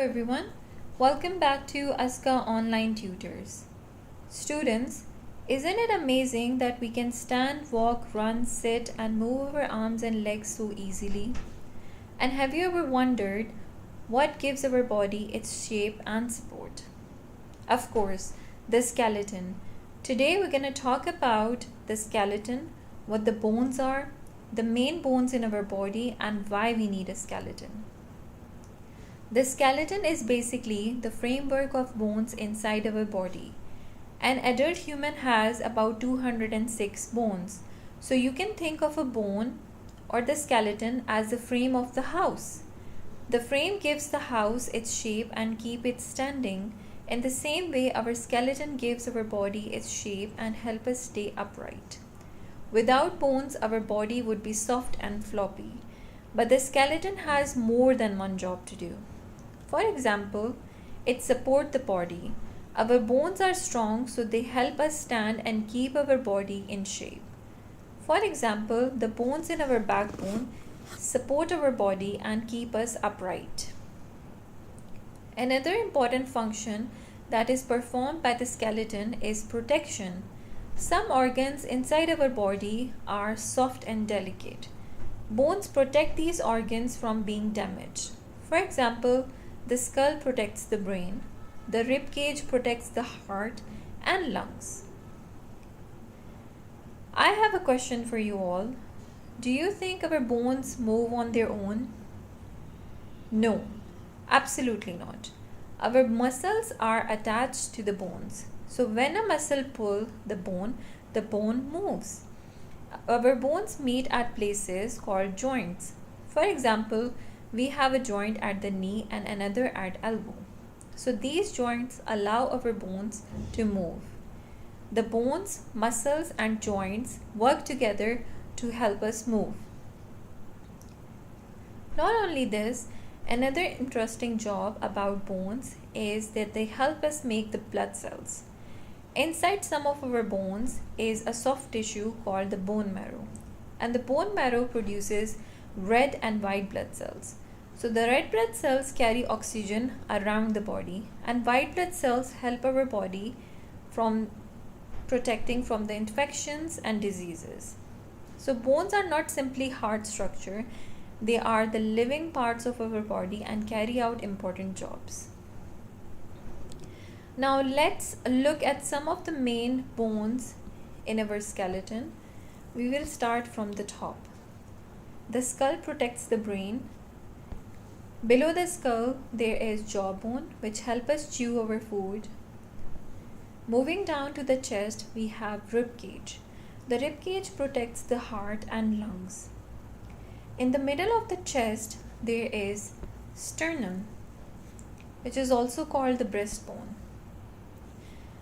everyone. Welcome back to Azka Online Tutors. Students, isn't it amazing that we can stand, walk, run, sit, and move our arms and legs so easily? And have you ever wondered what gives our body its shape and support? Of course, the skeleton. Today we're going to talk about the skeleton, what the bones are, the main bones in our body, and why we need a skeleton. The skeleton is basically the framework of bones inside our body. An adult human has about 206 bones. So you can think of a bone or the skeleton as the frame of the house. The frame gives the house its shape and keep it standing. In the same way, our skeleton gives our body its shape and help us stay upright. Without bones, our body would be soft and floppy. But the skeleton has more than one job to do. For example, it supports the body. Our bones are strong, so they help us stand and keep our body in shape. For example, the bones in our backbone support our body and keep us upright. Another important function that is performed by the skeleton is protection. Some organs inside our body are soft and delicate. Bones protect these organs from being damaged. For example, the skull protects the brain, the rib cage protects the heart and lungs. I have a question for you all. Do you think our bones move on their own? No, absolutely not. Our muscles are attached to the bones. So when a muscle pulls the bone moves. Our bones meet at places called joints. For example, we have a joint at the knee and another at elbow. So these joints allow our bones to move. The bones, muscles and joints work together to help us move. Not only this, another interesting job about bones is that they help us make the blood cells. Inside some of our bones is a soft tissue called the bone marrow. And the bone marrow produces red and white blood cells. So the red blood cells carry oxygen around the body and white blood cells help our body from protecting from the infections and diseases. So bones are not simply hard structure, they are the living parts of our body and carry out important jobs. Now let's look at some of the main bones in our skeleton. We will start from the top. The skull protects the brain. Below the skull, there is jawbone, which help us chew our food. Moving down to the chest, we have rib cage. The rib cage protects the heart and lungs. In the middle of the chest, there is sternum, which is also called the breastbone.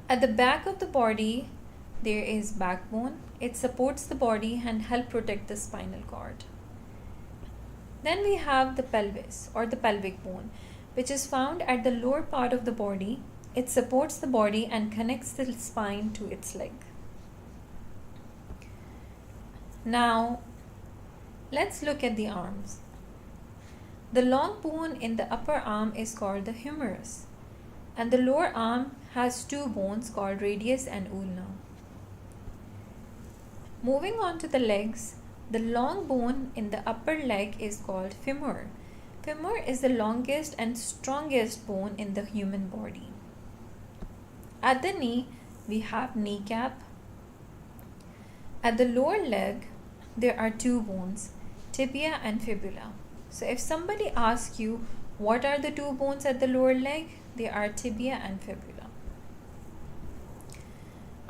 At the back of the body, there is backbone. It supports the body and help protect the spinal cord. Then we have the pelvis or the pelvic bone, which is found at the lower part of the body. It supports the body and connects the spine to its leg. Now, let's look at the arms. The long bone in the upper arm is called the humerus, and the lower arm has two bones called radius and ulna. Moving on to the legs, the long bone in the upper leg is called femur. Femur is the longest and strongest bone in the human body. At the knee, we have kneecap. At the lower leg, there are two bones, tibia and fibula. So if somebody asks you, what are the two bones at the lower leg? They are tibia and fibula.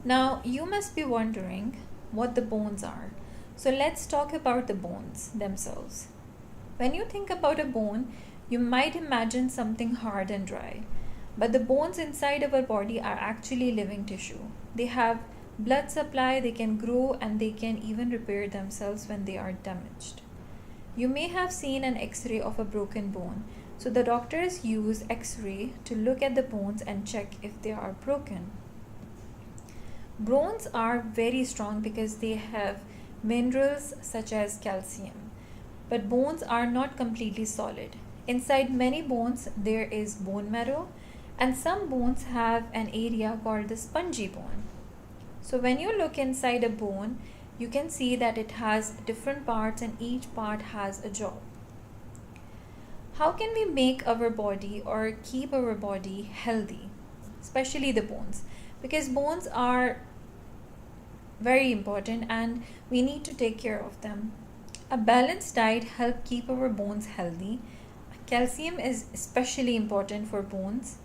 Now, you must be wondering what the bones are. So let's talk about the bones themselves. When you think about a bone, you might imagine something hard and dry. But the bones inside our body are actually living tissue. They have blood supply, they can grow, and they can even repair themselves when they are damaged. You may have seen an X-ray of a broken bone. So the doctors use X-ray to look at the bones and check if they are broken. Bones are very strong because they have minerals such as calcium. But bones are not completely solid. Inside many bones, there is bone marrow, and some bones have an area called the spongy bone. So when you look inside a bone, you can see that it has different parts and each part has a job. How can we make our body or keep our body healthy, especially the bones? Because bones are very important and we need to take care of them. A balanced diet helps keep our bones healthy. Calcium is especially important for bones,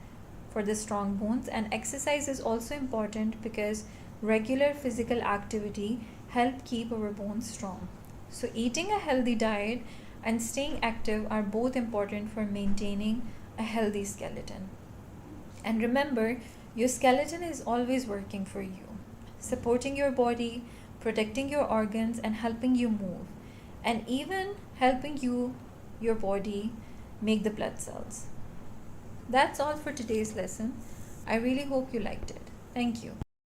for the strong bones, and exercise is also important because regular physical activity help keep our bones strong. So eating a healthy diet and staying active are both important for maintaining a healthy skeleton. And remember, your skeleton is always working for you, supporting your body, protecting your organs, and helping you move, and even helping your body, make the blood cells. That's all for today's lesson. I really hope you liked it. Thank you.